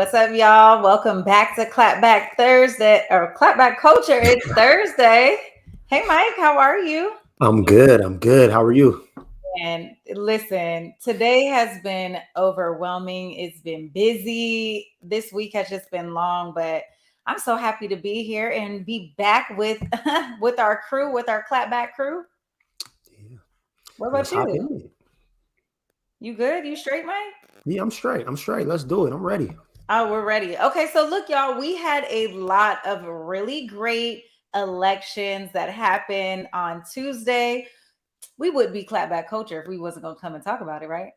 What's up, y'all? Welcome back to Clapback Thursday or Clapback Culture. It's Thursday. Hey, Mike, how are you? I'm good. How are you? And listen, today has been overwhelming. It's been busy. This week has just been long, but I'm so happy to be here and be back with with our crew, with our Clapback crew. Yeah. What about Let's hop you? in it. You good? You straight, Mike? Yeah, I'm straight. Let's do it. I'm ready. Oh, we're ready. Okay, so look, y'all, we had a lot of really great elections that happened on Tuesday. We would be Clapback Culture if we wasn't going to come and talk about it, right?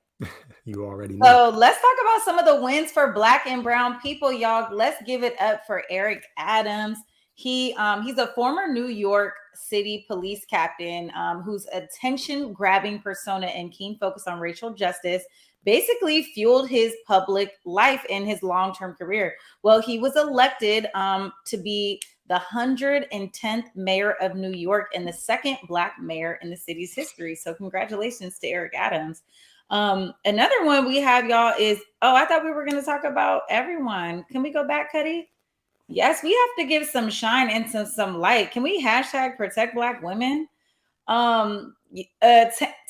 You already know. So let's talk about some of the wins for Black and Brown people, y'all. Let's give it up for Eric Adams. He's a former New York City police captain whose attention-grabbing persona and keen focus on racial justice basically fueled his public life and his long-term career. Well, he was elected to be the 110th mayor of New York and the second Black mayor in the city's history. So congratulations to Eric Adams. Another one we have, y'all, is, I thought we were going to talk about everyone. Can we go back, Cuddy? Yes, we have to give some shine and some light. Can we hashtag protect Black women?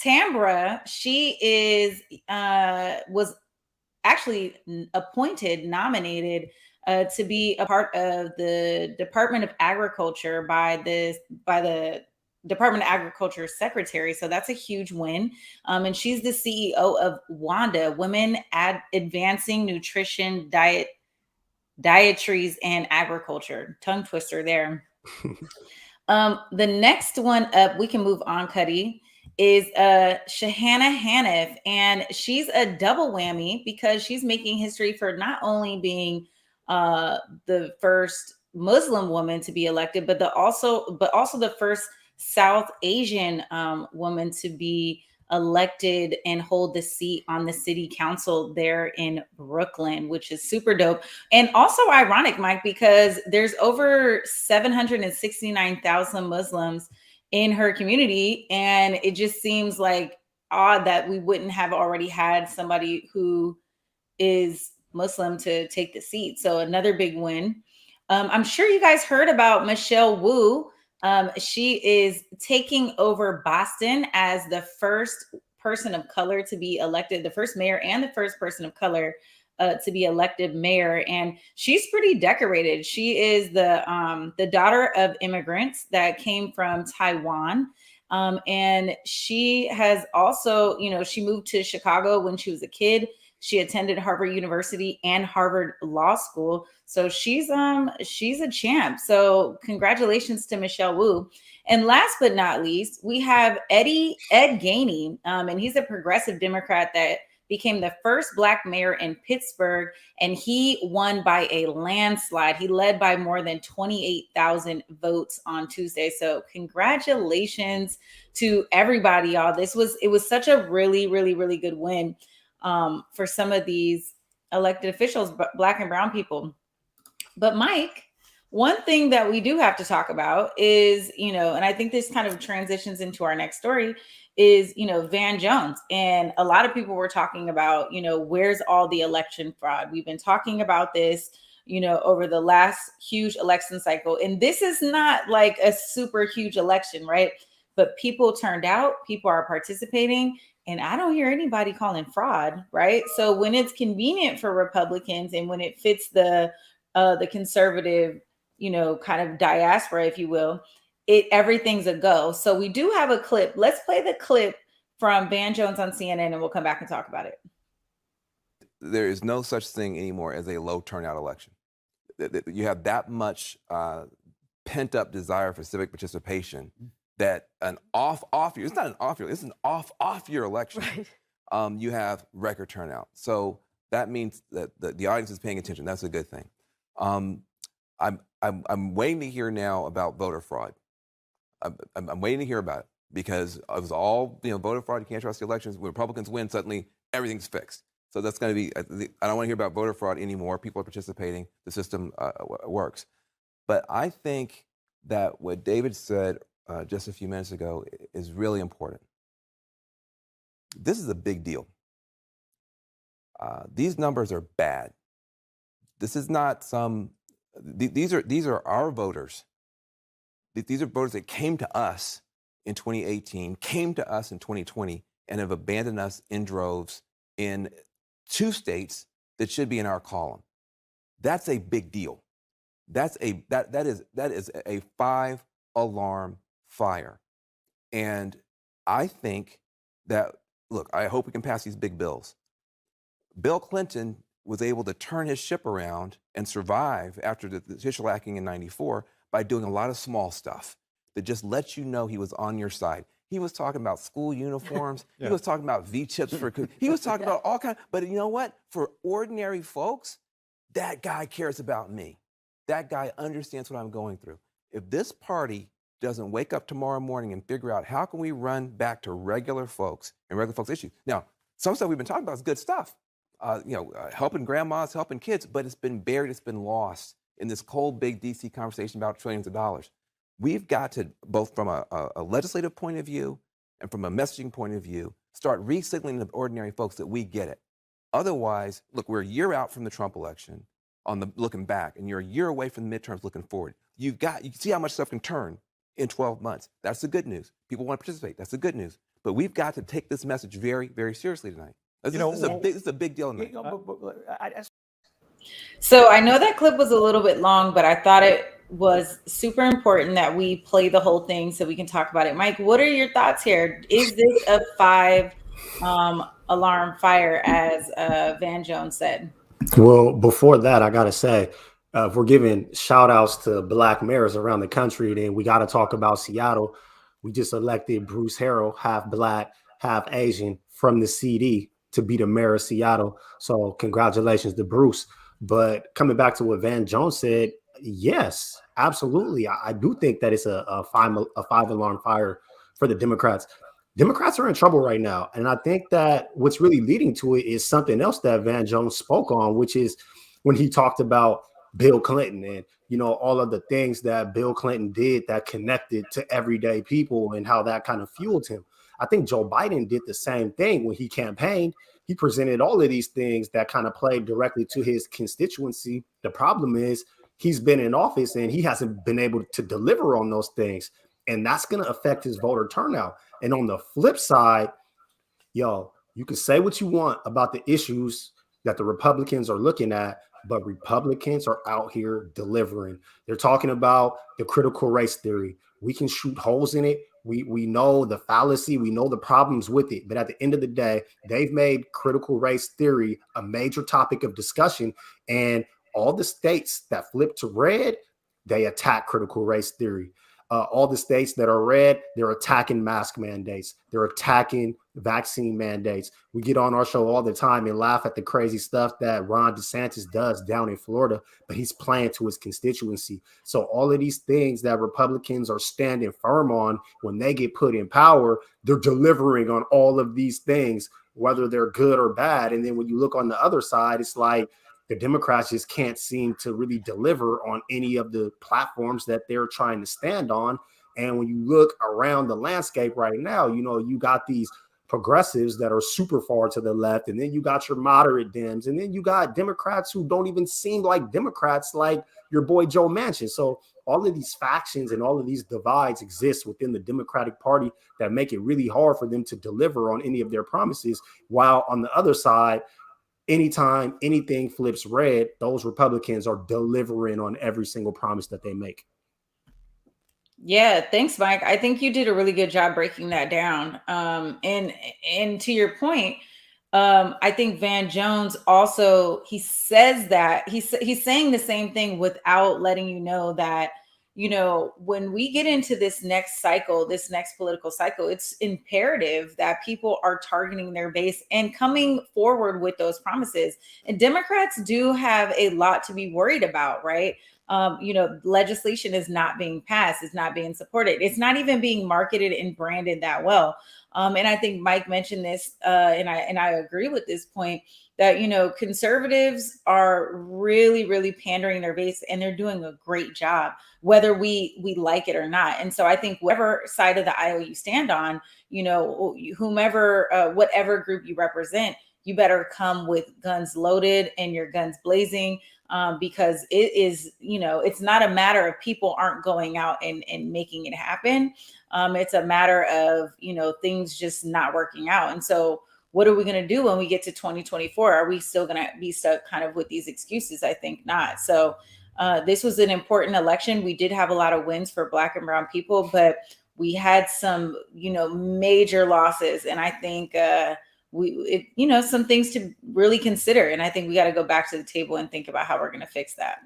Tambra, she was actually nominated to be a part of the Department of Agriculture by the Department of Agriculture secretary. So that's a huge win. And she's the CEO of WANDA, Women Advancing Nutrition, Dietaries and Agriculture. Tongue twister there. The next one up, we can move on, Cuddy, is Shahana Hanif. And she's a double whammy because she's making history for not only being the first Muslim woman to be elected, but also the first South Asian woman to be elected and hold the seat on the city council there in Brooklyn, which is super dope. And also ironic, Mike, because there's over 769,000 Muslims in her community. And it just seems like odd that we wouldn't have already had somebody who is Muslim to take the seat. So another big win. I'm sure you guys heard about Michelle Wu. She is taking over Boston as the first person of color to be elected, the first mayor and the first person of color to be elected mayor. And she's pretty decorated. She is the daughter of immigrants that came from Taiwan. And she has also, she moved to Chicago when she was a kid. She attended Harvard University and Harvard Law School. So she's a champ. So congratulations to Michelle Wu. And last but not least, we have Ed Gainey, and he's a progressive Democrat that became the first Black mayor in Pittsburgh, and he won by a landslide. He led by more than 28,000 votes on Tuesday. So congratulations to everybody, y'all. It was such a really, really, really good win for some of these elected officials, Black and brown people. But Mike, one thing that we do have to talk about is, and I think this kind of transitions into our next story, is, Van Jones. And a lot of people were talking about, where's all the election fraud? We've been talking about this, over the last huge election cycle. And this is not like a super huge election, right? But people turned out, people are participating, and I don't hear anybody calling fraud, right? So when it's convenient for Republicans and when it fits the conservative, kind of diaspora, if you will, everything's a go. So we do have a clip. Let's play the clip from Van Jones on CNN, and we'll come back and talk about it. There is no such thing anymore as a low turnout election. You have that much pent up desire for civic participation that an off year, it's not an off year, it's an off year election. Right. You have record turnout. So that means that the audience is paying attention. That's a good thing. I'm waiting to hear now about voter fraud. I'm waiting to hear about it because it was all, voter fraud. You can't trust the elections. When Republicans win, suddenly everything's fixed. So that's going to be, I don't want to hear about voter fraud anymore. People are participating. The system works. But I think that what David said just a few minutes ago is really important. This is a big deal. These numbers are bad. This is not these are our voters. These are voters that came to us in 2018, came to us in 2020, and have abandoned us in droves in 2 states that should be in our column. That's a big deal. That is a 5-alarm fire. And I think that, look, I hope we can pass these big bills. Bill Clinton was able to turn his ship around and survive after the shellacking in '94 by doing a lot of small stuff that just lets you know he was on your side. He was talking about school uniforms. Yeah. He was talking about V-chips for, he was talking about all kinds, but you know what? For ordinary folks, that guy cares about me. That guy understands what I'm going through. If this party doesn't wake up tomorrow morning and figure out how can we run back to regular folks and regular folks' issues. Now, some stuff we've been talking about is good stuff. Helping grandmas, helping kids, but it's been buried, it's been lost in this cold, big DC conversation about trillions of dollars. We've got to, both from a legislative point of view and from a messaging point of view, start re-signaling to ordinary folks that we get it. Otherwise, look, we're a year out from the Trump election looking back, and you're a year away from the midterms looking forward. You can see how much stuff can turn in 12 months. That's the good news. People want to participate. That's the good news. But we've got to take this message very, very seriously tonight. This is a big deal tonight. So I know that clip was a little bit long, but I thought it was super important that we play the whole thing so we can talk about it. Mike, what are your thoughts here? Is this a 5-alarm fire, as Van Jones said? Well, before that, I got to say, if we're giving shout outs to Black mayors around the country, then we got to talk about Seattle. We just elected Bruce Harrell, half Black, half Asian, from the CD to be the mayor of Seattle. So congratulations to Bruce. But coming back to what Van Jones said, yes, absolutely. I do think that it's a 5-alarm fire for the Democrats. Democrats are in trouble right now. And I think that what's really leading to it is something else that Van Jones spoke on, which is when he talked about Bill Clinton and, all of the things that Bill Clinton did that connected to everyday people and how that kind of fueled him. I think Joe Biden did the same thing when he campaigned. He presented all of these things that kind of played directly to his constituency. The problem is he's been in office and he hasn't been able to deliver on those things. And that's going to affect his voter turnout. And on the flip side, you can say what you want about the issues that the Republicans are looking at, but Republicans are out here delivering. They're talking about the critical race theory. We can shoot holes in it. We know the fallacy, we know the problems with it, but at the end of the day, they've made critical race theory a major topic of discussion. And all the states that flip to red, they attack critical race theory. All the states that are red, they're attacking mask mandates. They're attacking vaccine mandates. We get on our show all the time and laugh at the crazy stuff that Ron DeSantis does down in Florida, but he's playing to his constituency. So all of these things that Republicans are standing firm on, when they get put in power, they're delivering on all of these things, whether they're good or bad. And then when you look on the other side, it's like the Democrats just can't seem to really deliver on any of the platforms that they're trying to stand on. And when you look around the landscape right now, you got these progressives that are super far to the left, and then you got your moderate Dems, and then you got Democrats who don't even seem like Democrats, like your boy Joe Manchin. So all of these factions and all of these divides exist within the Democratic Party that make it really hard for them to deliver on any of their promises. While on the other side, anytime anything flips red, those Republicans are delivering on every single promise that they make. Yeah, thanks, Mike. I think you did a really good job breaking that down. And to your point, I think Van Jones also, he says that he's saying the same thing without letting you know that, when we get into this next cycle, this next political cycle, it's imperative that people are targeting their base and coming forward with those promises. And Democrats do have a lot to be worried about, right? Legislation is not being passed, it's not being supported, it's not even being marketed and branded that well. And I think Mike mentioned this, and I agree with this point, that conservatives are really, really pandering their base, and they're doing a great job, whether we like it or not. And so I think whatever side of the aisle you stand on, whomever, whatever group you represent, you better come with guns loaded and your guns blazing. Because it is, it's not a matter of people aren't going out and making it happen. It's a matter of, things just not working out. And so what are we going to do when we get to 2024? Are we still going to be stuck kind of with these excuses? I think not. So this was an important election. We did have a lot of wins for Black and brown people, but we had some, major losses. And I think some things to really consider. And I think we got to go back to the table and think about how we're going to fix that.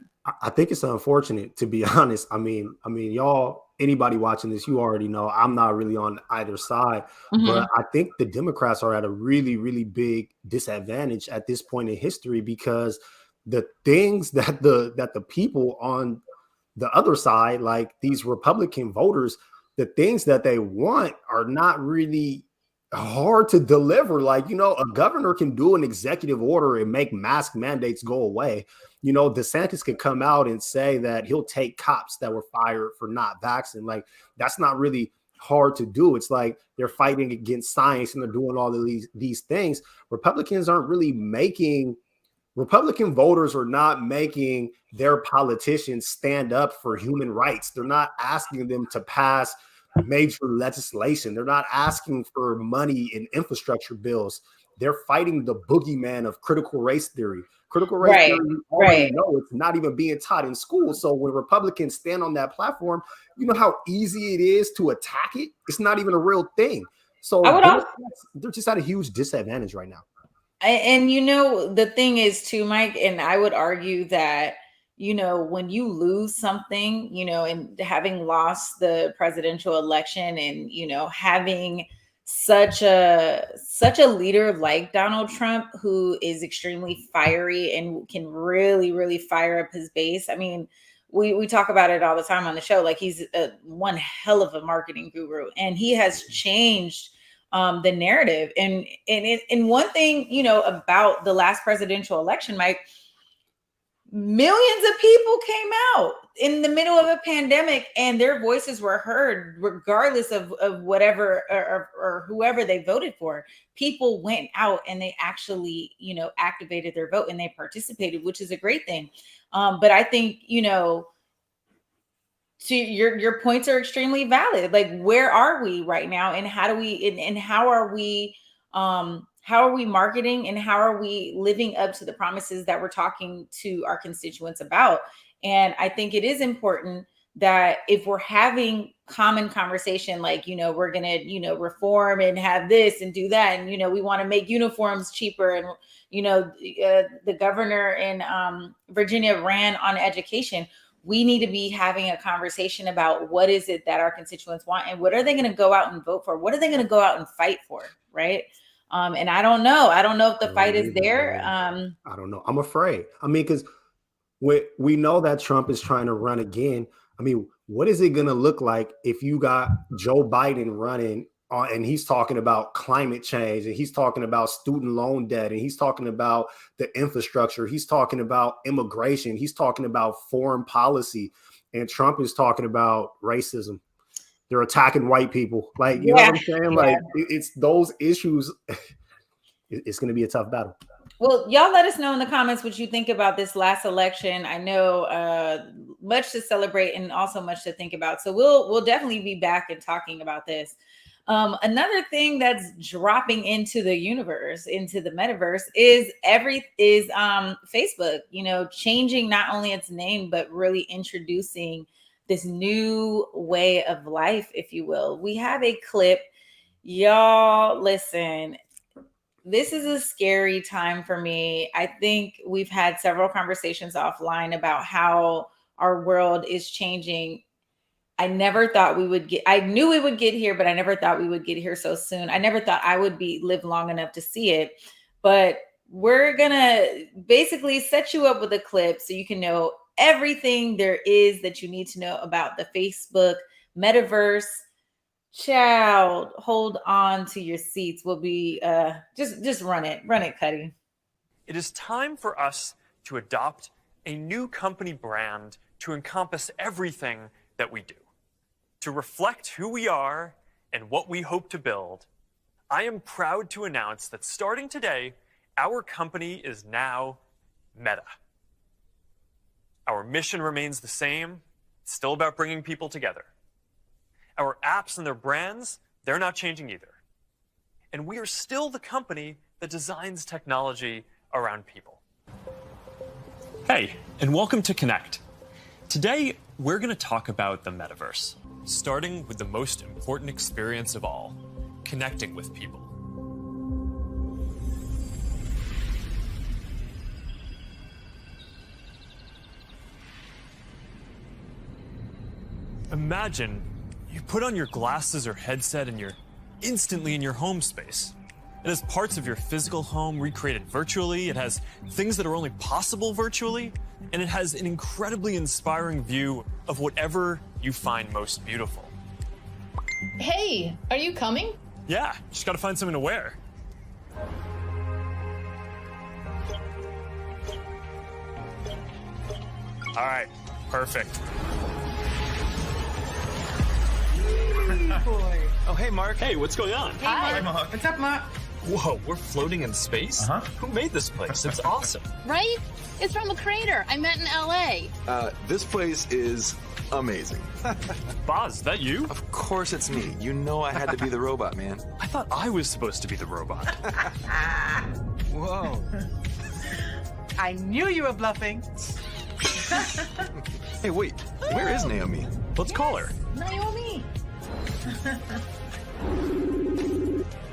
I think it's unfortunate, to be honest. I mean, y'all, anybody watching this, you already know I'm not really on either side, but I think the Democrats are at a really, really big disadvantage at this point in history, because the things that the people on the other side, like these Republican voters, the things that they want are not really hard to deliver. Like, a governor can do an executive order and make mask mandates go away. DeSantis could come out and say that he'll take cops that were fired for not vaccinating. Like, that's not really hard to do. It's like they're fighting against science and they're doing all of these things. Republican voters are not making their politicians stand up for human rights. They're not asking them to pass major legislation. They're not asking for money in infrastructure bills. They're fighting the boogeyman of critical race theory. Critical race theory, you already know it's not even being taught in school. So when Republicans stand on that platform, you know how easy it is to attack it. It's not even a real thing. So they're just at a huge disadvantage right now. And the thing is too, Mike, and I would argue that when you lose something, and having lost the presidential election, and having such a leader like Donald Trump, who is extremely fiery and can really, really fire up his base. I mean, we talk about it all the time on the show. Like, he's one hell of a marketing guru, and he has changed the narrative. And one thing, about the last presidential election, Mike, millions of people came out in the middle of a pandemic, and their voices were heard regardless of whatever or whoever they voted for. People went out and they actually, activated their vote and they participated, which is a great thing. But I think, so your points are extremely valid. Like, where are we right now, and how do we and how are we marketing, and how are we living up to the promises that we're talking to our constituents about? And I think it is important that if we're having common conversation, like, we're going to, reform and have this and do that. And, we want to make uniforms cheaper. And, the governor in Virginia ran on education. We need to be having a conversation about what is it that our constituents want and what are they going to go out and vote for? What are they going to go out and fight for? Right. And I don't know. I don't know if the fight is there. I don't know. I'm afraid. I mean, because we know that Trump is trying to run again. I mean, what is it going to look like if you got Joe Biden running and he's talking about climate change and he's talking about student loan debt and he's talking about the infrastructure. He's talking about immigration. He's talking about foreign policy. And Trump is talking about racism. They're attacking white people. Like, you know what I'm saying? Yeah. Like, it's those issues. It's going to be a tough battle. Well, y'all let us know in the comments what you think about this last election. I know much to celebrate and also much to think about. So we'll definitely be back and talking about this. Another thing that's dropping into the universe, into the metaverse, is Facebook. Changing not only its name but really introducing this new way of life, if you will. We have a clip. Y'all, listen. This is a scary time for me. I think we've had several conversations offline about how our world is changing. I never thought I knew we would get here, but I never thought we would get here so soon. I never thought I would live long enough to see it. But we're going to basically set you up with a clip so you can know everything there is that you need to know about the Facebook metaverse. Child, hold on to your seats. We'll be just run it, Cuddy. It is time for us to adopt a new company brand to encompass everything that we do. To reflect who we are and what we hope to build, I am proud to announce that starting today, our company is now Meta. Our mission remains the same. It's still about bringing people together. Our apps and their brands, they're not changing either. And we are still the company that designs technology around people. Hey, and welcome to Connect. Today, we're going to talk about the metaverse, starting with the most important experience of all, connecting with people. Imagine you put on your glasses or headset and you're instantly in your home space. It has parts of your physical home recreated virtually. It has things that are only possible virtually. And it has an incredibly inspiring view of whatever you find most beautiful. Hey, are you coming? Yeah, just gotta find something to wear. All right, perfect. Boy. Oh, hey, Mark. Hey, what's going on? Hi. Mark. What's up, Mark? Whoa, we're floating in space? Uh-huh. Who made this place? It's awesome. Right? It's from a crater I met in LA. This place is amazing. Boz, is that you? Of course it's me. You know I had to be the robot, man. I thought I was supposed to be the robot. Whoa. I knew you were bluffing. Hey, wait. Where is Naomi? Let's call her. Naomi.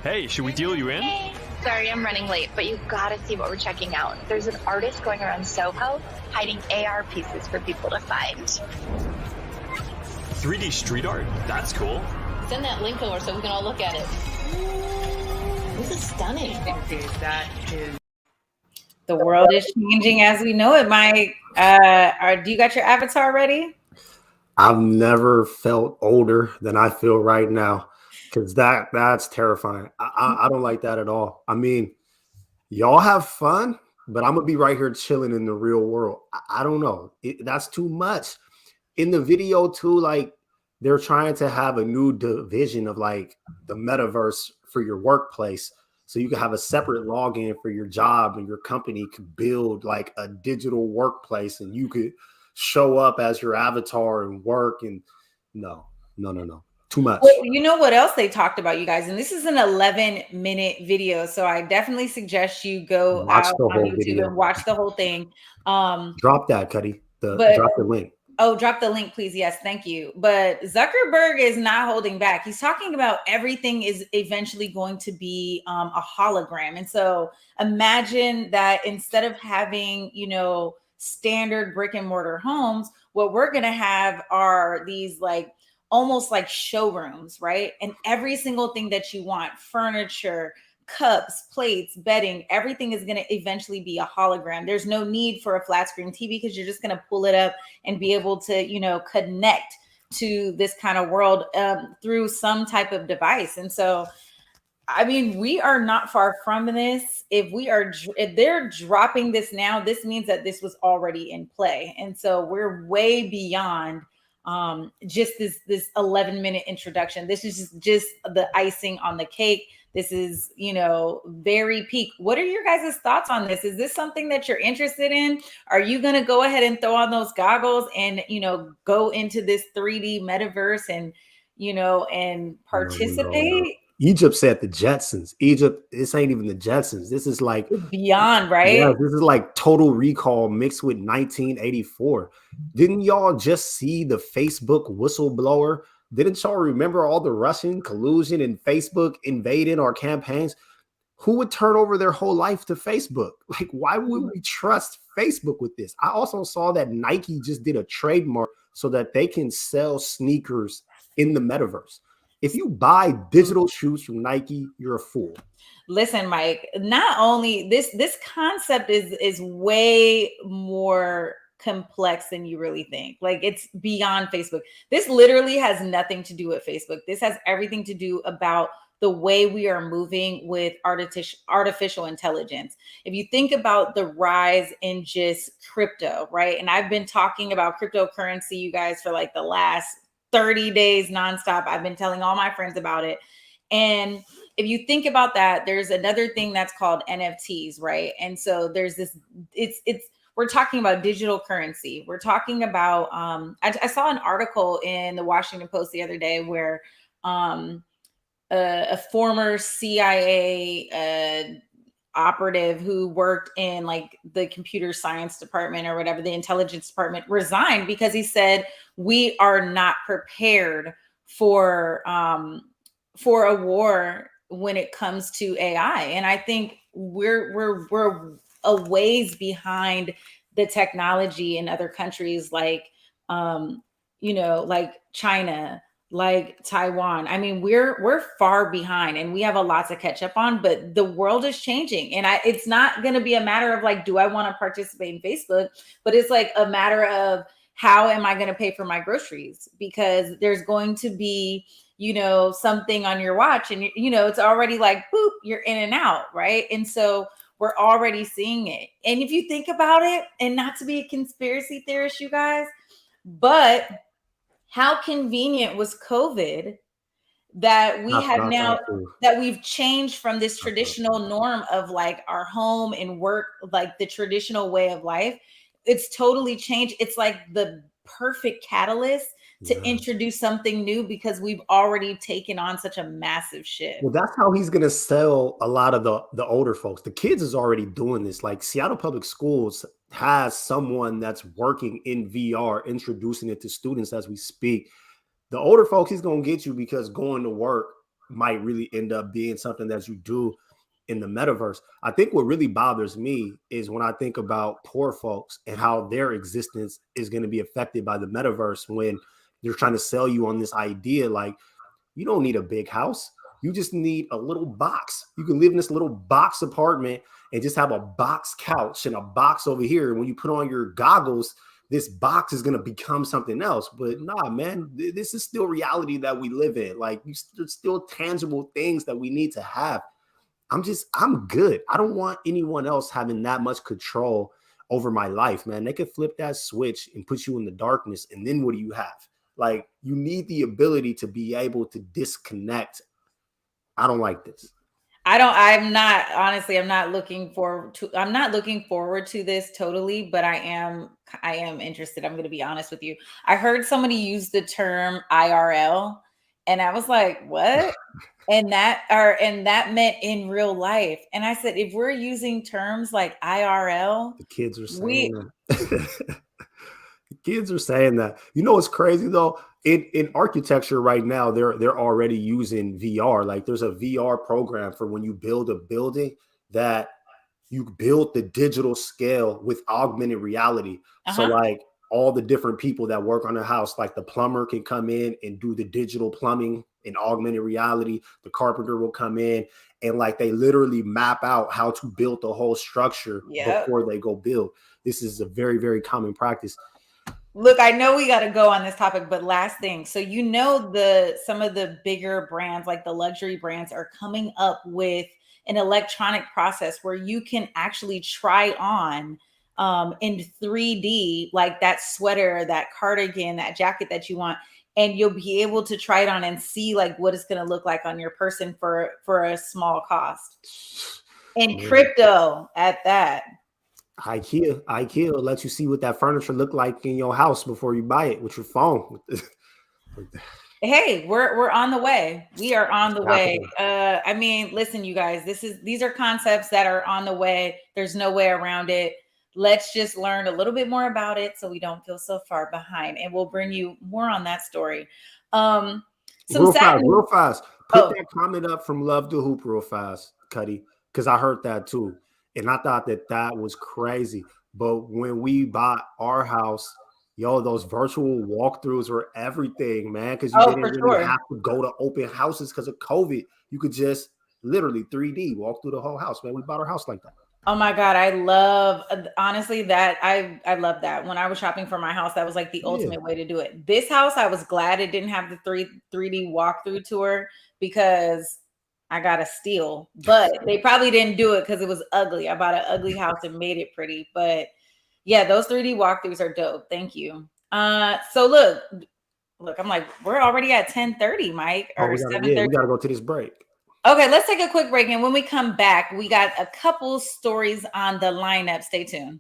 Hey, should we deal you in? Hey. Sorry, I'm running late, but you gotta see what we're checking out. There's an artist going around Soho hiding AR pieces for people to find. 3D street art? That's cool. Send that link over so we can all look at it. This is stunning. Dude, that is... The world is changing as we know it, Mike. Do you got your avatar ready? I've never felt older than I feel right now, because that's terrifying. I don't like that at all. I mean, y'all have fun, but I'm gonna be right here chilling in the real world. I don't know. That's too much. In the video too, like, they're trying to have a new division of like the metaverse for your workplace. So you can have a separate login for your job, and your company could build like a digital workplace, and you could show up as your avatar and work. And no. Too much. Well, you know what else they talked about, you guys? And this is an 11-minute video. So I definitely suggest you go out on YouTube and watch the whole thing. Drop that, Cuddy. Drop the link. Oh, drop the link, please. Yes, thank you. But Zuckerberg is not holding back. He's talking about everything is eventually going to be a hologram. And so imagine that instead of having, standard brick and mortar homes, what we're going to have are these like almost like showrooms, right? And every single thing that you want, furniture, cups, plates, bedding, everything is going to eventually be a hologram. There's no need for a flat screen TV because you're just going to pull it up and be able to, connect to this kind of world through some type of device. And so, I mean, we are not far from this. If they're dropping this now, this means that this was already in play. And so we're way beyond just this 11-minute introduction. This is just the icing on the cake. This is, very peak. What are your guys' thoughts on this? Is this something that you're interested in? Are you going to go ahead and throw on those goggles and, go into this 3D metaverse and, and participate? Egypt said the Jetsons. Egypt, this ain't even the Jetsons. This is like beyond, right? Yeah, this is like Total Recall mixed with 1984. Didn't y'all just see the Facebook whistleblower? Didn't y'all remember all the Russian collusion and Facebook invading our campaigns? Who would turn over their whole life to Facebook? Like, why would we trust Facebook with this? I also saw that Nike just did a trademark so that they can sell sneakers in the metaverse. If you buy digital shoes from Nike, you're a fool. Listen, Mike, not only this concept is way more complex than you really think. Like, it's beyond Facebook. This literally has nothing to do with Facebook. This has everything to do about the way we are moving with artificial intelligence. If you think about the rise in just crypto, right? And I've been talking about cryptocurrency, you guys, for like the last 30 days nonstop. I've been telling all my friends about it. And if you think about that, there's another thing that's called NFTs, right? And so there's this, we're talking about digital currency. We're talking about, I saw an article in the Washington Post the other day where a former CIA operative who worked in like the computer science department or whatever, the intelligence department, resigned because he said, we are not prepared for a war when it comes to AI. And I think we're a ways behind the technology in other countries like like China, like Taiwan. I mean, we're far behind and we have a lot to catch up on, but the world is changing. And it's not going to be a matter of like, do I want to participate in Facebook? But it's like a matter of how am I going to pay for my groceries? Because there's going to be, something on your watch and, it's already like, boop, you're in and out. Right. And so we're already seeing it. And if you think about it, and not to be a conspiracy theorist, you guys, but how convenient was COVID that we have now, that we've changed from this traditional norm of like our home and work, like the traditional way of life. It's totally changed. It's like the perfect catalyst to introduce something new because we've already taken on such a massive shift. Well, that's how he's going to sell a lot of the older folks. The kids is already doing this. Like Seattle Public Schools has someone that's working in VR, introducing it to students as we speak. The older folks, he's going to get you because going to work might really end up being something that you do in the metaverse. I think what really bothers me is when I think about poor folks and how their existence is going to be affected by the metaverse when they're trying to sell you on this idea. Like, you don't need a big house. You just need a little box. You can live in this little box apartment and just have a box couch and a box over here. When you put on your goggles, this box is going to become something else. But nah, man, this is still reality that we live in. Like, there's still tangible things that we need to have. I'm good. I don't want anyone else having that much control over my life, man. They could flip that switch and put you in the darkness. And then what do you have? Like, you need the ability to be able to disconnect. I don't like this. I'm not looking forward to this totally, but I am interested. I'm going to be honest with you. I heard somebody use the term IRL and I was like, what? and that meant in real life. And I said, if we're using terms like IRL, the kids are saying Kids are saying that. You know what's crazy though? In architecture right now, they're already using VR. Like there's a VR program for when you build a building that you build the digital scale with augmented reality. So like all the different people that work on the house, like the plumber can come in and do the digital plumbing in augmented reality. The carpenter will come in and like they literally map out how to build the whole structure before they go build. This is a very, very common practice. Look, I know we got to go on this topic, but last thing. So you know some of the bigger brands, like the luxury brands, are coming up with an electronic process where you can actually try on in 3D, like that sweater, that cardigan, that jacket that you want, and you'll be able to try it on and see like what it's going to look like on your person for a small cost. And crypto at that. IKEA will let you see what that furniture look like in your house before you buy it with your phone. Hey, we're on the way. We are on the way. I mean, listen, you guys, these are concepts that are on the way. There's no way around it. Let's just learn a little bit more about it so we don't feel so far behind. And we'll bring you more on that story. Real fast. Put that comment up from Love to Hoop real fast, Cuddy, because I heard that too. And I thought that was crazy. But when we bought our house, yo, those virtual walkthroughs were everything, man. Because you didn't really have to go to open houses because of COVID. You could just literally 3D walk through the whole house, man. We bought our house like that. Oh my God. I love, honestly, that I love that. When I was shopping for my house, that was like the ultimate way to do it. This house, I was glad it didn't have the 3D walkthrough tour because I got a steal, but they probably didn't do it because it was ugly. I bought an ugly house and made it pretty, but yeah, those 3D walkthroughs are dope. Thank you. So look, I'm like, we're already at 10:30, Mike, or 7:30. We gotta go to this break. Okay, let's take a quick break. And when we come back, we got a couple stories on the lineup. Stay tuned.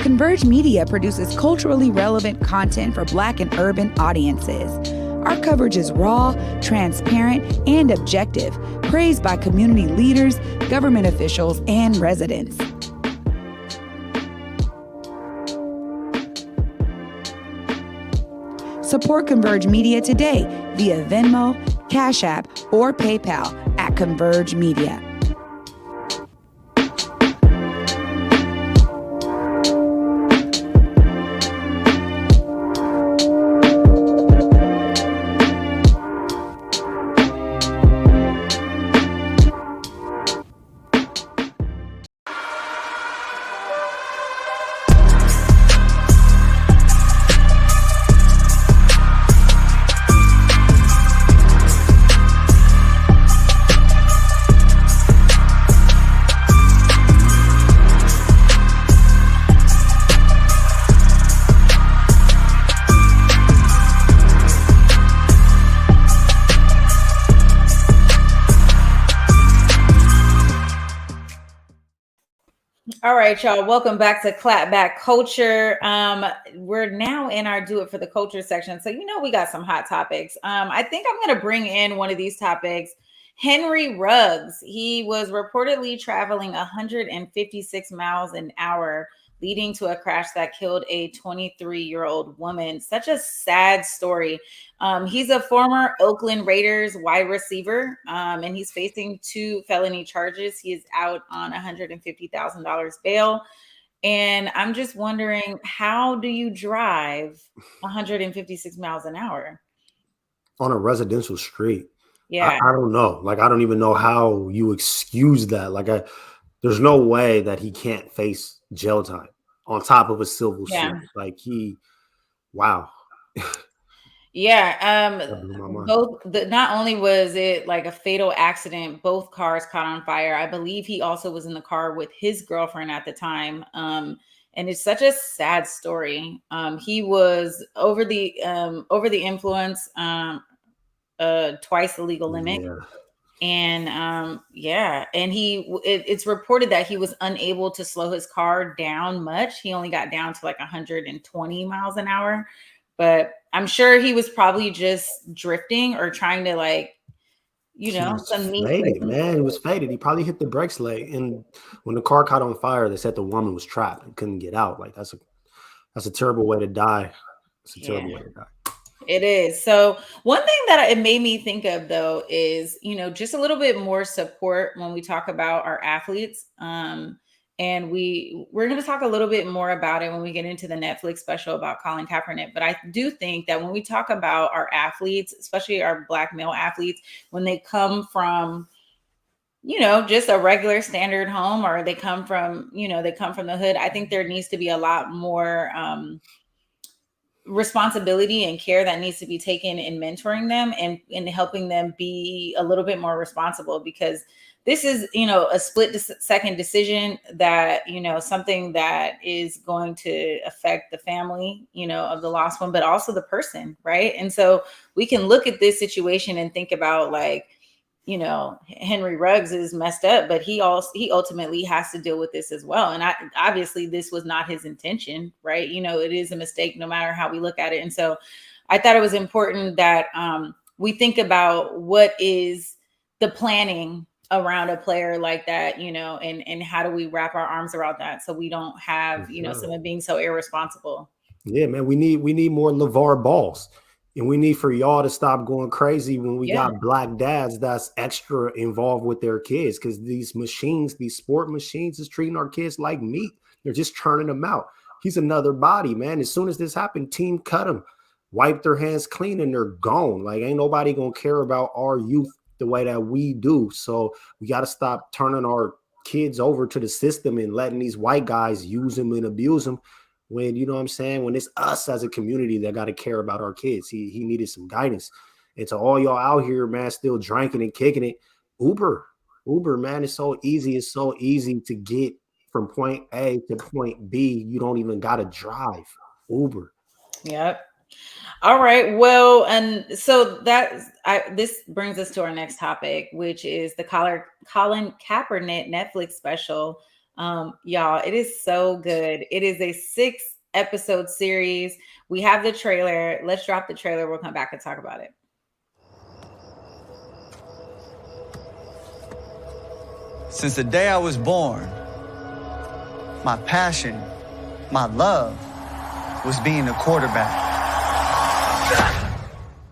Converge Media produces culturally relevant content for Black and urban audiences. Our coverage is raw, transparent, and objective, praised by community leaders, government officials, and residents. Support Converge Media today via Venmo, Cash App, or PayPal at Converge Media. All right, y'all. Welcome back to Clapback Culture. We're now in our Do It for the Culture section. So, we got some hot topics. I think I'm going to bring in one of these topics. Henry Ruggs. He was reportedly traveling 156 miles an hour, leading to a crash that killed a 23-year-old woman. Such a sad story. He's a former Oakland Raiders wide receiver, and he's facing 2 felony charges. He is out on $150,000 bail. And I'm just wondering, how do you drive 156 miles an hour? On a residential street? Yeah. I don't know. Like, I don't even know how you excuse that. Like, there's no way that he can't face jail time on top of a civil suit. Like, wow. Yeah. Not only was it like a fatal accident, both cars caught on fire. I believe he also was in the car with his girlfriend at the time. And it's such a sad story. He was over the influence, twice the legal limit. And and it's reported that he was unable to slow his car down much. He only got down to like 120 miles an hour, but I'm sure he was probably just drifting or trying to faded, man. It was faded. He probably hit the brakes late, and when the car caught on fire, they said the woman was trapped and couldn't get out. Like that's a terrible way to die. It's a terrible way to die. It is. So one thing that it made me think of though is, just a little bit more support when we talk about our athletes. And we're going to talk a little bit more about it when we get into the Netflix special about Colin Kaepernick. But I do think that when we talk about our athletes, especially our Black male athletes, when they come from, just a regular standard home, or they come from the hood, I think there needs to be a lot more responsibility and care that needs to be taken in mentoring them and in helping them be a little bit more responsible, because this is, a split-second decision that, something that is going to affect the family, of the lost one, but also the person, right? And so we can look at this situation and think about Henry Ruggs is messed up, but he ultimately has to deal with this as well. And obviously this was not his intention, right? It is a mistake no matter how we look at it. And so I thought it was important that we think about what is the planning around a player like that, and how do we wrap our arms around that so we don't have, someone being so irresponsible. Yeah, man, we need more LeVar Balls. And we need for y'all to stop going crazy when we got Black dads that's extra involved with their kids, because these sport machines is treating our kids like meat. They're just churning them out. He's another body, man. As soon as this happened, team cut him, wipe their hands clean, and they're gone. Like, ain't nobody going to care about our youth the way that we do. So we got to stop turning our kids over to the system and letting these white guys use them and abuse them. When, you know what I'm saying, when it's us as a community that got to care about our kids. He needed some guidance. And to all y'all out here, man, still drinking and kicking it, Uber, man, it's so easy. It's so easy to get from point A to point B. You don't even got to drive. Uber. Yep. All right. Well, and so this brings us to our next topic, which is the Colin Kaepernick Netflix special. Y'all, it is so good. It is a 6-episode series. We have the trailer. Let's drop the trailer. We'll come back and talk about it. Since the day I was born, my passion, my love was being a quarterback.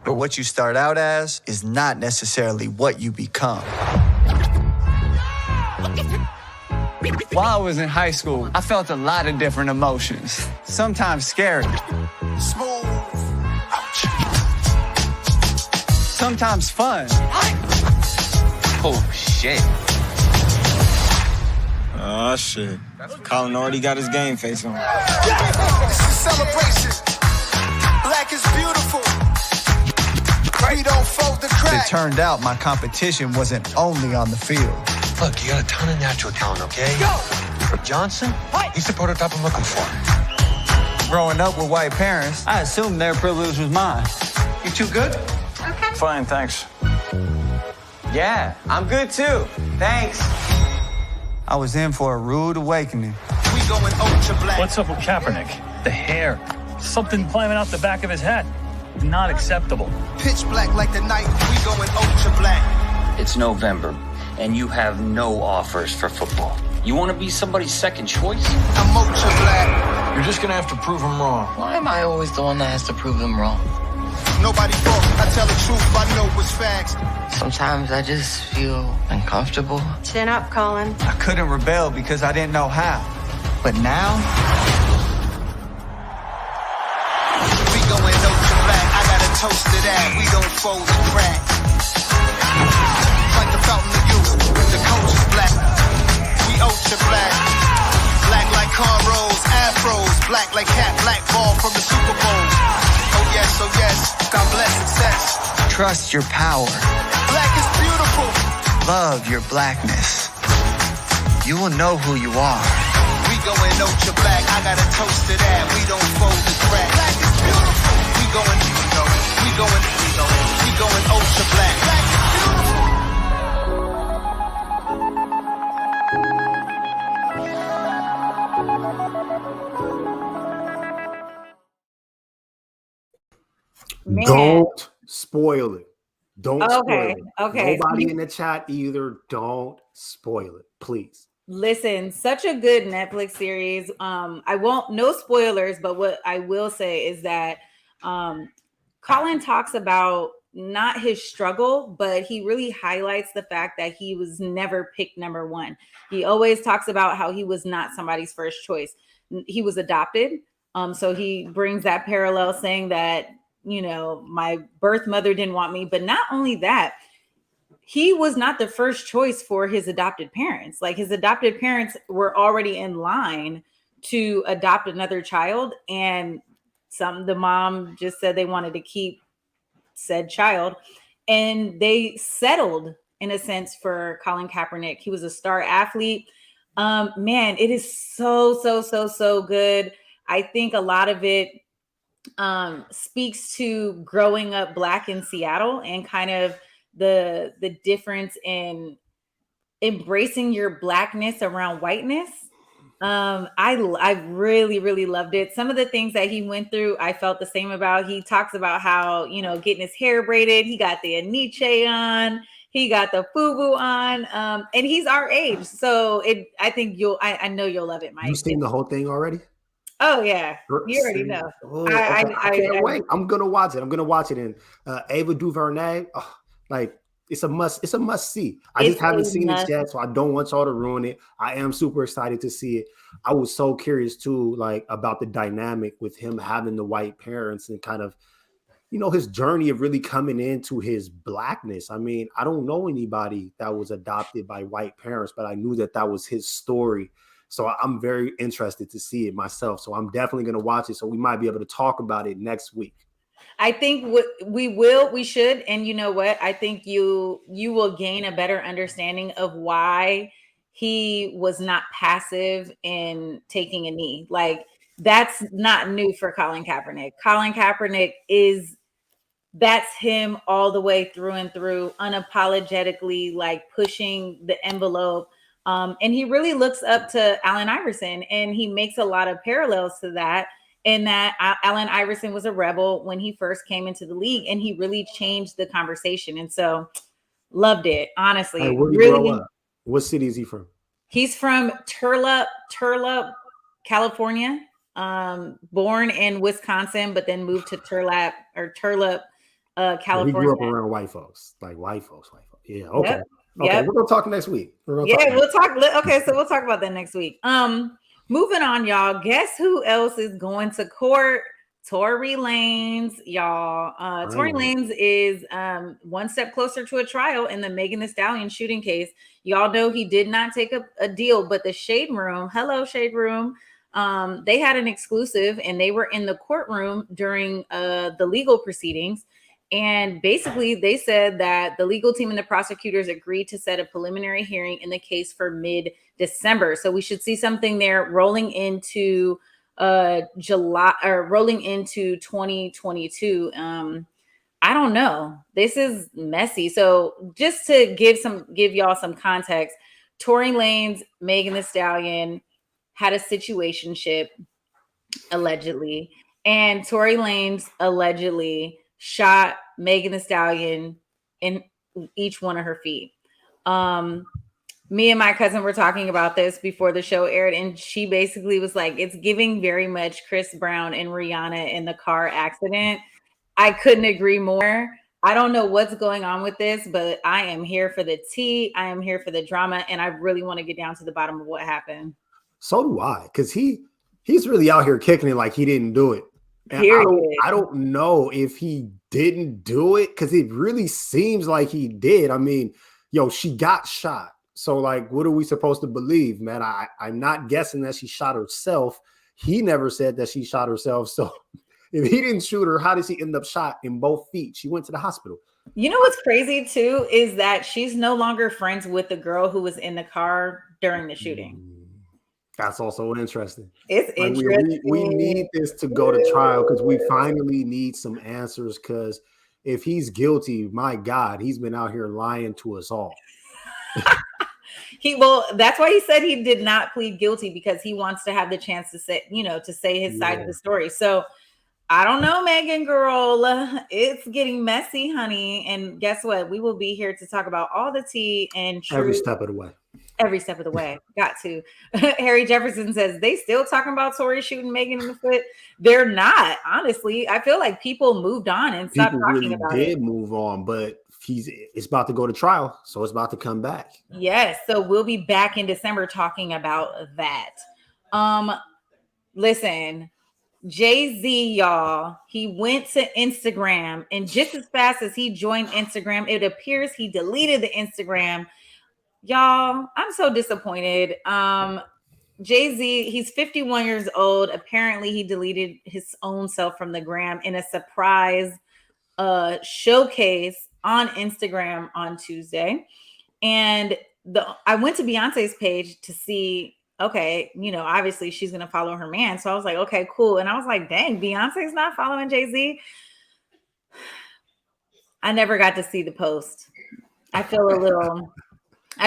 But what you start out as is not necessarily what you become. While I was in high school, I felt a lot of different emotions, sometimes scary. Smooth. Sometimes fun. Oh, shit. Oh, shit. Colin already got his game face on. This is celebration. Black is beautiful. We don't fold the crack. It turned out my competition wasn't only on the field. Look, you got a ton of natural talent, okay? Go! Johnson, he's the prototype I'm looking for. Growing up with white parents, I assumed their privilege was mine. You too good? Okay. Fine, thanks. Yeah, I'm good too. Thanks. I was in for a rude awakening. We going ultra black. What's up with Kaepernick? The hair. Something climbing out the back of his head. Not acceptable. Pitch black like the night. We going ultra black. It's November, and you have no offers for football. You want to be somebody's second choice? I'm ultra black. You're just going to have to prove him wrong. Why am I always the one that has to prove them wrong? Nobody thought I tell the truth. I know what's facts. Sometimes I just feel uncomfortable. Chin up, Colin. I couldn't rebel because I didn't know how. But now... We going ultra black. I got a toast to that. We don't fold the crack. Like the fountain of youth. The coach is black. We ultra black. Black like cornrows, afros. Black like cat, black ball from the Super Bowl. Oh yes, God bless success. Trust your power. Black is beautiful. Love your blackness. You will know who you are. We going ultra black. I got a toast to that. We don't fold the crack. Black is beautiful. We going ultra black. Black is beautiful. spoil it. Don't spoil it. Okay. Nobody in the chat either. Don't spoil it, please. Listen, such a good Netflix series. I won't, no spoilers, but what I will say is that Colin talks about not his struggle, but he really highlights the fact that he was never picked number one. He always talks about how he was not somebody's first choice. He was adopted. So he brings that parallel saying that, you know, my birth mother didn't want me, but not only that, he was not the first choice for his adopted parents. Like his adopted parents were already in line to adopt another child. And the mom just said they wanted to keep said child. And they settled in a sense for Colin Kaepernick. He was a star athlete. Man, it is so good. I think a lot of it speaks to growing up Black in Seattle and kind of the difference in embracing your Blackness around whiteness. I really loved it. Some of the things that he went through, I felt the same about. He talks about how, you know, getting his hair braided, he got the Aniche on, he got the FUBU on, and he's our age. So I think I know you'll love it, Mike. You seen the whole thing already? Oh yeah, you already know. Oh, I can't wait. I'm gonna watch it. And Ava DuVernay, like it's a must see. I just haven't seen it yet, so I don't want y'all to ruin it. I am super excited to see it. I was so curious too, like about the dynamic with him having the white parents and kind of, you know, his journey of really coming into his Blackness. I mean, I don't know anybody that was adopted by white parents, but I knew that was his story. So I'm very interested to see it myself. So I'm definitely going to watch it. So we might be able to talk about it next week. I think we should. And you know what? I think you will gain a better understanding of why he was not passive in taking a knee. Like that's not new for Colin Kaepernick. Colin Kaepernick that's him all the way through and through, unapologetically, like pushing the envelope. And he really looks up to Allen Iverson, and he makes a lot of parallels to that. In that Allen Iverson was a rebel when he first came into the league, and he really changed the conversation. And so, loved it, honestly. Hey, where did he grow up? What city is he from? He's from Turlock, California. Born in Wisconsin, but then moved to Turlock, California. He grew up around white folks, like white folks. Yeah. Okay. Yep. Okay, Yep. we're gonna talk next week. We'll talk. Okay, so we'll talk about that next week. Moving on, y'all. Guess who else is going to court? Tory Lanez, y'all. Tory Lanez is one step closer to a trial in the Megan Thee Stallion shooting case. Y'all know he did not take a deal, but the Shade Room, hello Shade Room, they had an exclusive, and they were in the courtroom during the legal proceedings. And basically, they said that the legal team and the prosecutors agreed to set a preliminary hearing in the case for mid-December. So we should see something there rolling into July or rolling into 2022. I don't know. This is messy. So just to give y'all some context, Tory Lanez, Megan Thee Stallion had a situationship allegedly, and Tory Lanez allegedly shot Megan Thee Stallion in each one of her feet. Me and my cousin were talking about this before the show aired, and she basically was like, it's giving very much Chris Brown and Rihanna in the car accident. I couldn't agree more. I don't know what's going on with this, but I am here for the tea. I am here for the drama, and I really want to get down to the bottom of what happened. So do I, because he's really out here kicking it like he didn't do it. And I don't know if he didn't do it, because it really seems like he did. I mean, she got shot. So, like, what are we supposed to believe, man? I'm not guessing that she shot herself. He never said that she shot herself. So if he didn't shoot her, how does he end up shot in both feet? She went to the hospital. You know what's crazy, too, is that she's no longer friends with the girl who was in the car during the shooting. That's also interesting. It's interesting. We need this to go to trial, because we finally need some answers, because if he's guilty, my God, he's been out here lying to us all. That's why he said he did not plead guilty, because he wants to have the chance to say, his side of the story. So I don't know, Megan girl. It's getting messy, honey. And guess what? We will be here to talk about all the tea and truth. Every step of the way. Every step of the way. Got to. Harry Jefferson says, they still talking about Tory shooting Megan in the foot? They're not, honestly. I feel like people moved on and stopped talking really about did it. Move on, but it's about to go to trial, so it's about to come back. Yes, so we'll be back in December talking about that. Listen, Jay-Z, y'all, he went to Instagram, and just as fast as he joined Instagram, it appears he deleted the Instagram. Y'all, I'm so disappointed. Jay-Z, he's 51 years old. Apparently, he deleted his own self from the gram in a surprise showcase on Instagram on Tuesday. And I went to Beyonce's page to see, okay, obviously she's going to follow her man. So I was like, okay, cool. And I was like, dang, Beyonce's not following Jay-Z. I never got to see the post. I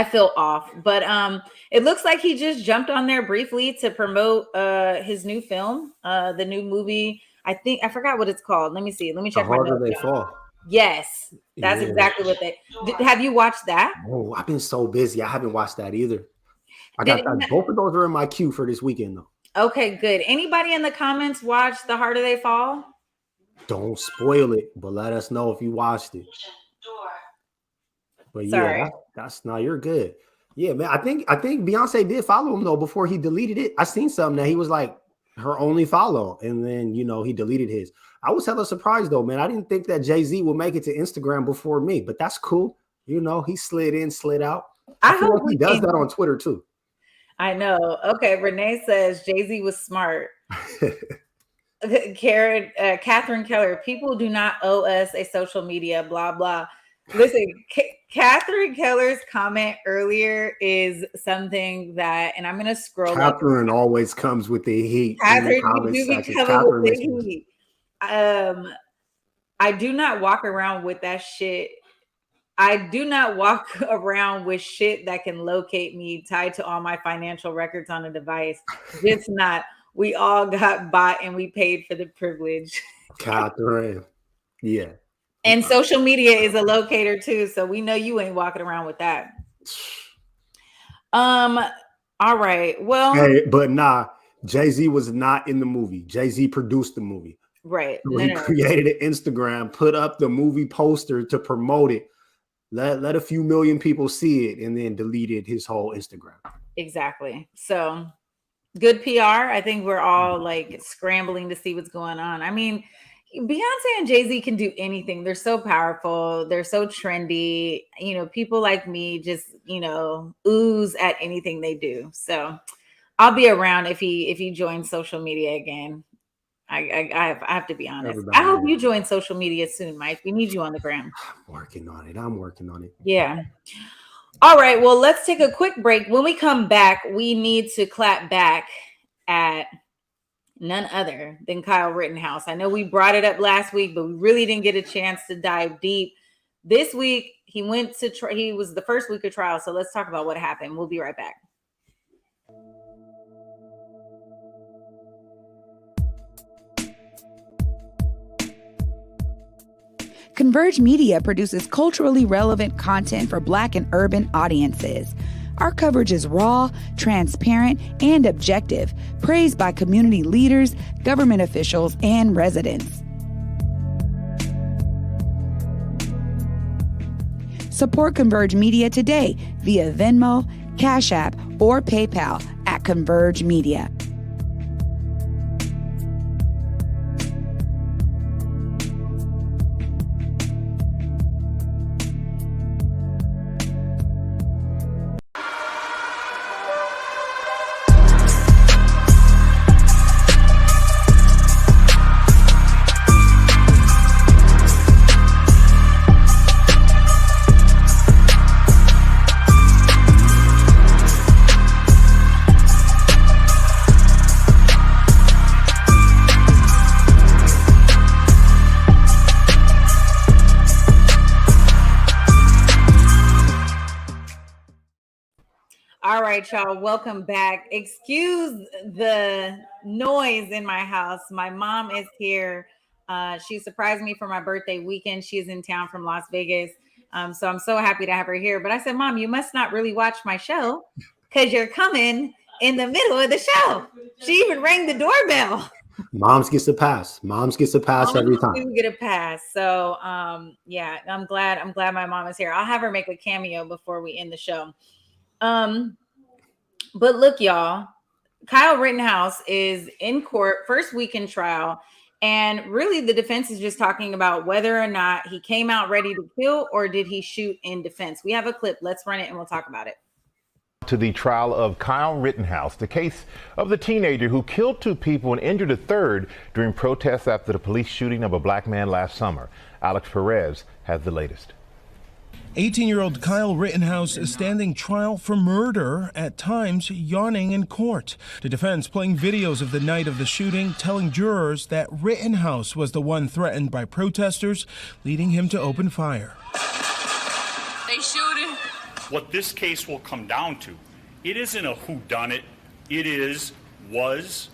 feel off, but it looks like he just jumped on there briefly to promote his new film, the new movie. I forgot what it's called. Let me see. Let me check. The Harder They Fall. Yes, that's exactly what have you watched that? Oh, I've been so busy. I haven't watched that either. Both of those are in my queue for this weekend though. Okay, good. Anybody in the comments watch The Harder They Fall? Don't spoil it, but let us know if you watched it. But yeah, you're good. Yeah, man. I think Beyonce did follow him though before he deleted it. I seen something that he was like her only follow, and then he deleted his. I was hella surprised though, man. I didn't think that Jay-Z would make it to Instagram before me, but that's cool. He slid in, slid out. I feel like he does that on Twitter too. I know. Okay, Renee says Jay-Z was smart. Catherine Keller, people do not owe us a social media, blah, blah. Listen, Catherine Keller's comment earlier is something that, and I'm going to scroll Catherine always comes with the heat. Catherine, you do be coming with the heat. I do not walk around with that shit. I do not walk around with shit that can locate me tied to all my financial records on a device. It's not. We all got bought and we paid for the privilege. Catherine. Yeah. And social media is a locator too. So we know you ain't walking around with that. All right. Well, hey, but nah, Jay-Z was not in the movie. Jay-Z produced the movie. Right. So he created an Instagram, put up the movie poster to promote it. Let a few million people see it, and then deleted his whole Instagram. Exactly. So good PR. I think we're all like scrambling to see what's going on. I mean, Beyonce and Jay-Z can do anything. They're so powerful. They're so trendy. People like me just, ooze at anything they do. So I'll be around if he joins social media again. I have to be honest. I hope you join social media soon, Mike. We need you on the gram. I'm working on it. Yeah. All right. Well, let's take a quick break. When we come back, we need to clap back at none other than Kyle Rittenhouse. I know we brought it up last week, but we really didn't get a chance to dive deep. This week, he went to he was the first week of trial. So let's talk about what happened. We'll be right back. Converge Media produces culturally relevant content for Black and urban audiences. Our coverage is raw, transparent, and objective, praised by community leaders, government officials, and residents. Support Converge Media today via Venmo, Cash App, or PayPal at Converge Media. All right, y'all. Welcome back. Excuse the noise in my house. My mom is here. She surprised me for my birthday weekend. She's in town from Las Vegas. So I'm so happy to have her here. But I said, Mom, you must not really watch my show because you're coming in the middle of the show. She even rang the doorbell. Moms gets a pass. Moms gets a pass every time. Do get a pass. So yeah, I'm glad my mom is here. I'll have her make a cameo before we end the show. But look, y'all, Kyle Rittenhouse is in court, first week in trial. And really, the defense is just talking about whether or not he came out ready to kill or did he shoot in defense. We have a clip. Let's run it and we'll talk about it. To the trial of Kyle Rittenhouse, the case of the teenager who killed 2 people and injured a third during protests after the police shooting of a black man last summer. Alex Perez has the latest. 18-year-old Kyle Rittenhouse is standing trial for murder, at times yawning in court. The defense playing videos of the night of the shooting, telling jurors that Rittenhouse was the one threatened by protesters, leading him to open fire. They shooting. What this case will come down to, it isn't a whodunit. It was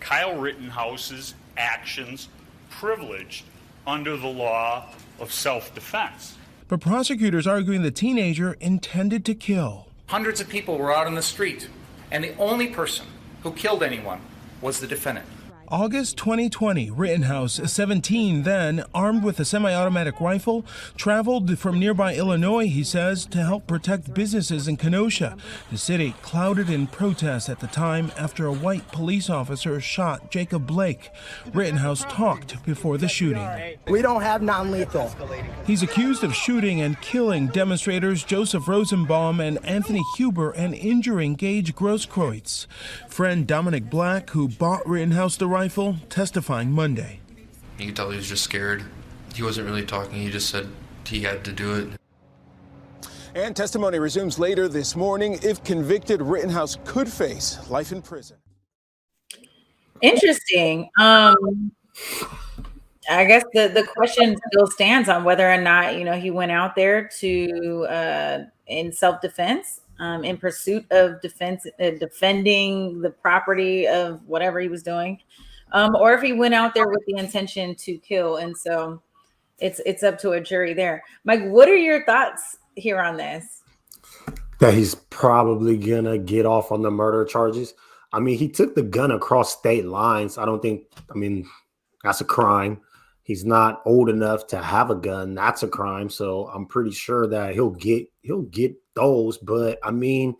Kyle Rittenhouse's actions privileged under the law of self-defense. But prosecutors arguing the teenager intended to kill. Hundreds of people were out on the street, and the only person who killed anyone was the defendant. August 2020, Rittenhouse, 17 then, armed with a semi-automatic rifle, traveled from nearby Illinois, he says, to help protect businesses in Kenosha, the city clouded in protest at the time after a white police officer shot Jacob Blake. Rittenhouse talked before the shooting. We don't have non-lethal. He's accused of shooting and killing demonstrators Joseph Rosenbaum and Anthony Huber and injuring Gage Grosskreutz. Friend Dominic Black, who bought Rittenhouse the rifle, testifying Monday. You could tell he was just scared. He wasn't really talking. He just said he had to do it. And testimony resumes later this morning. If convicted, Rittenhouse could face life in prison. Interesting. I guess the question still stands on whether or not, he went out there to in self-defense, in pursuit of defending the property of whatever he was doing, or if he went out there with the intention to kill. And so it's up to a jury there. Mike, what are your thoughts here on this? That he's probably gonna get off on the murder charges. I mean, he took the gun across state lines. That's a crime. He's not old enough to have a gun. That's a crime. So I'm pretty sure that he'll get those. But I mean,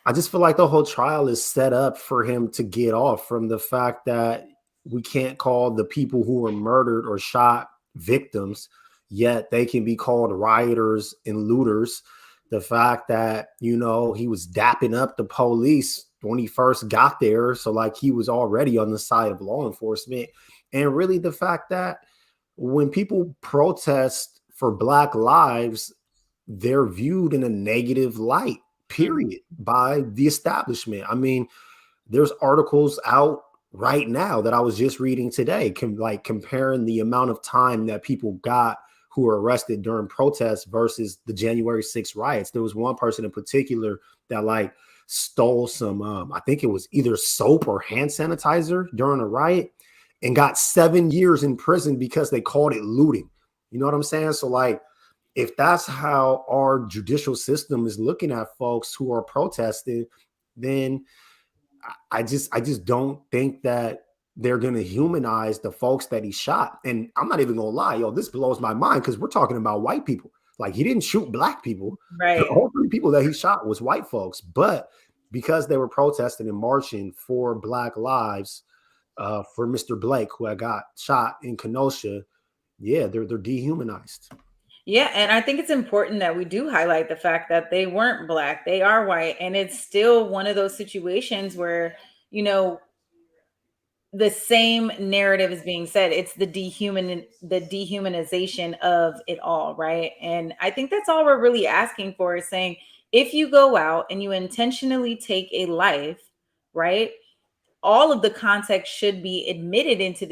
I just feel like the whole trial is set up for him to get off from the fact that we can't call the people who were murdered or shot victims, yet they can be called rioters and looters. The fact that, he was dapping up the police when he first got there. So like he was already on the side of law enforcement. And really the fact that when people protest for Black lives, they're viewed in a negative light, period, by the establishment. I mean, there's articles out right now that I was just reading today, comparing the amount of time that people got who were arrested during protests versus the January 6th riots. There was one person in particular that stole some, I think it was either soap or hand sanitizer during a riot, and got 7 years in prison because they called it looting. You know what I'm saying? So if that's how our judicial system is looking at folks who are protesting, then I just don't think that they're going to humanize the folks that he shot. And I'm not even going to lie, this blows my mind because we're talking about white people. He didn't shoot Black people. Right. The whole 3 people that he shot was white folks. But because they were protesting and marching for Black lives, for Mr. Blake, who had got shot in Kenosha, they're dehumanized. Yeah, and I think it's important that we do highlight the fact that they weren't Black, they are white. And it's still one of those situations where, the same narrative is being said. It's the dehumanization of it all, right? And I think that's all we're really asking for, is saying, if you go out and you intentionally take a life, right? all of the context should be admitted into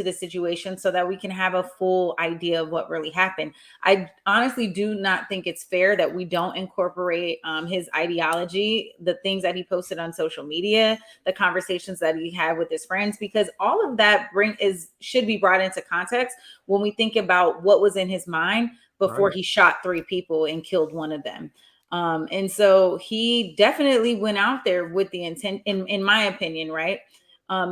the situation so that we can have a full idea of what really happened. I honestly do not think it's fair that we don't incorporate his ideology, the things that he posted on social media, the conversations that he had with his friends, because all of that should be brought into context when we think about what was in his mind before he shot 3 people and killed one of them. And so he definitely went out there with the intent, in my opinion, right?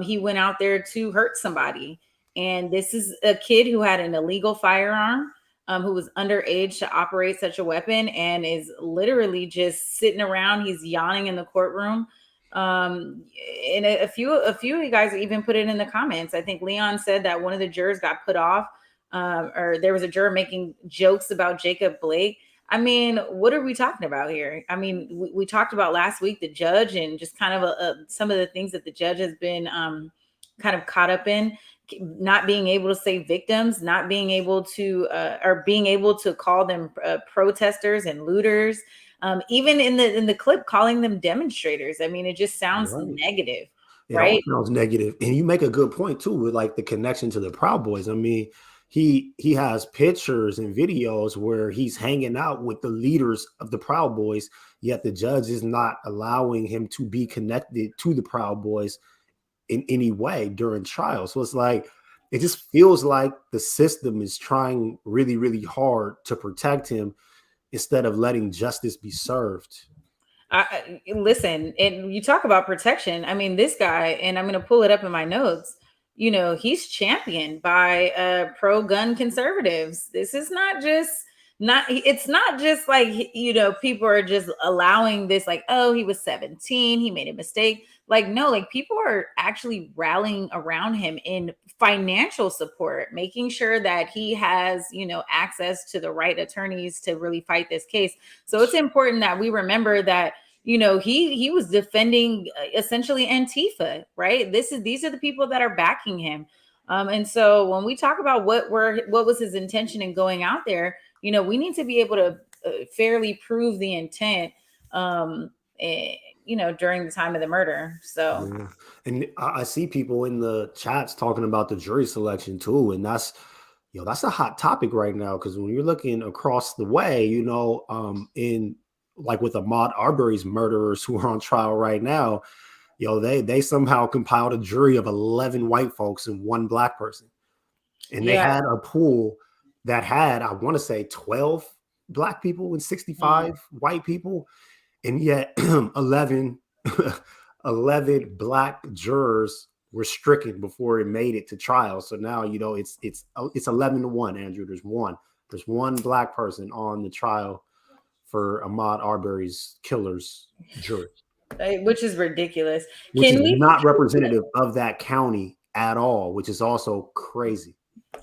He went out there to hurt somebody. And this is a kid who had an illegal firearm, who was underage to operate such a weapon, and is literally just sitting around. He's yawning in the courtroom. And a few of you guys even put it in the comments. I think Leon said that one of the jurors got put off, or there was a juror making jokes about Jacob Blake. I mean, what are we talking about here? I mean, we talked about last week the judge and just kind of some of the things that the judge has been kind of caught up in, not being able to say victims, not being able to or being able to call them protesters and looters, even in the clip calling them demonstrators. I mean, it just sounds negative, right? It all sounds negative. And you make a good point too with like the connection to the Proud Boys. I mean, he has pictures and videos where he's hanging out with the leaders of the Proud Boys, yet the judge is not allowing him to be connected to the Proud Boys in any way during trial. So it's like, it just feels like the system is trying really, really hard to protect him instead of letting justice be served. Listen, and you talk about protection. I mean, this guy, and I'm going to pull it up in my notes, you know, he's championed by pro-gun conservatives. This is it's not just like, you know, people are just allowing this, like, oh, he was 17, he made a mistake. Like, no, like people are actually rallying around him in financial support, making sure that he has, you know, access to the right attorneys to really fight this case. So it's important that we remember that, you know, he was defending essentially Antifa, right? These are the people that are backing him. And so when we talk about what was his intention in going out there, you know, we need to be able to fairly prove the intent, you know, during the time of the murder. So, yeah. And I see people in the chats talking about the jury selection too, and that's a hot topic right now, because when you're looking across the way, you know, in like with Ahmaud Arbery's murderers who are on trial right now, you know, they somehow compiled a jury of 11 white folks and 1 black person, and they had a pool that had, I want to say, 12 black people and 65 white people, and yet 11 black jurors were stricken before it made it to trial. So now, you know, it's 11-1. Andrew, there's one black person on the trial for Ahmaud Arbery's killers jury, which is ridiculous. Which is not representative of that county at all, which is also crazy.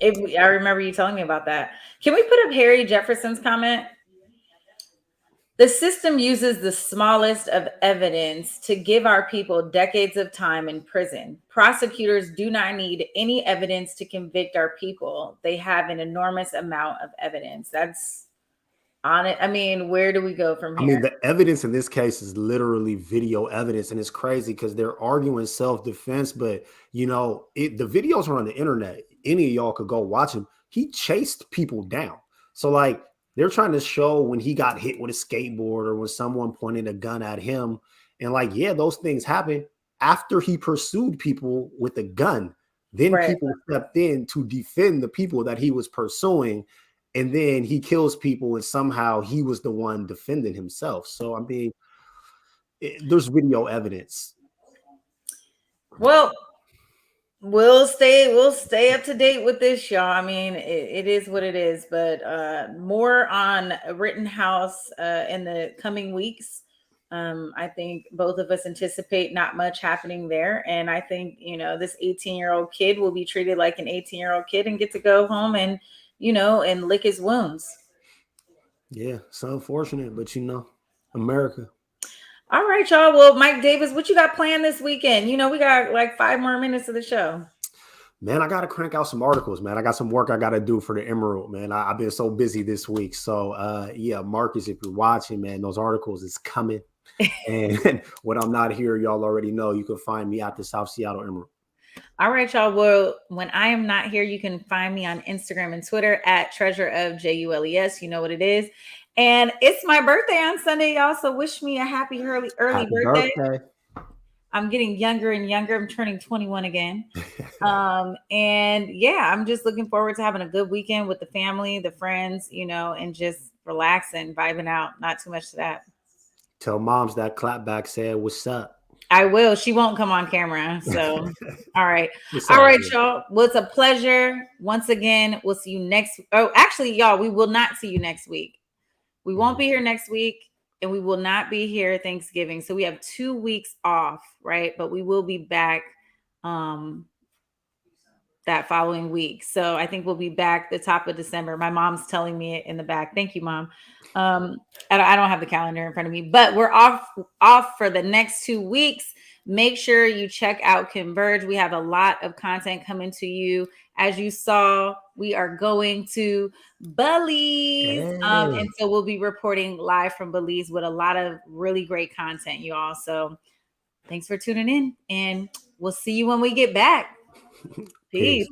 I remember you telling me about that. Can we put up Harry Jefferson's comment? The system uses the smallest of evidence to give our people decades of time in prison. Prosecutors do not need any evidence to convict our people. They have an enormous amount of evidence. That's on it. I mean, where do we go from here? I mean, the evidence in this case is literally video evidence, and it's crazy because they're arguing self-defense, but you know, the videos are on the internet. Any of y'all could go watch them. He chased people down. So like, they're trying to show when he got hit with a skateboard or when someone pointed a gun at him. And like, yeah, those things happen after he pursued people with a gun. Then people stepped in to defend the people that he was pursuing. And then he kills people, and somehow he was the one defending himself. So, I mean, there's video evidence. Well, we'll stay up to date with this, y'all. I mean, it is what it is, but more on Rittenhouse in the coming weeks. I think both of us anticipate not much happening there. And I think, you know, this 18-year-old kid will be treated like an 18-year-old kid and get to go home and, you know, and lick his wounds. Yeah, it's unfortunate, but you know, America. All right, y'all. Well, Mike Davis, what you got planned this weekend? You know, we got like 5 more minutes of the show. Man, I got to crank out some articles, man. I got some work I got to do for the Emerald, man. I've been so busy this week. So, yeah, Marcus, if you're watching, man, those articles is coming. And when I'm not here, y'all already know you can find me at the South Seattle Emerald. All right, y'all. Well, when I am not here, you can find me on Instagram and Twitter at Treasure of JULES. You know what it is. And it's my birthday on Sunday, y'all. So wish me a happy early Happy birthday. I'm getting younger and younger. I'm turning 21 again. And yeah, I'm just looking forward to having a good weekend with the family, the friends, you know, and just relaxing, vibing out. Not too much to that. Tell moms that clapback said, "What's up?" I will. She won't come on camera. So, all right. It's All all right, good. y'all. Well, it's a pleasure. Once again, we'll see you next. Oh, actually, y'all, we will not see you next week. We won't be here next week, and we will not be here Thanksgiving. So we have 2 weeks off, right? But we will be back that following week. So I think we'll be back the top of December. My mom's telling me it in the back. Thank you, Mom. I don't have the calendar in front of me, but we're off for the next 2 weeks. Make sure you check out Converge. We have a lot of content coming to you. As you saw, we are going to Belize. And so we'll be reporting live from Belize with a lot of really great content, you all. So thanks for tuning in, and we'll see you when we get back. Peace.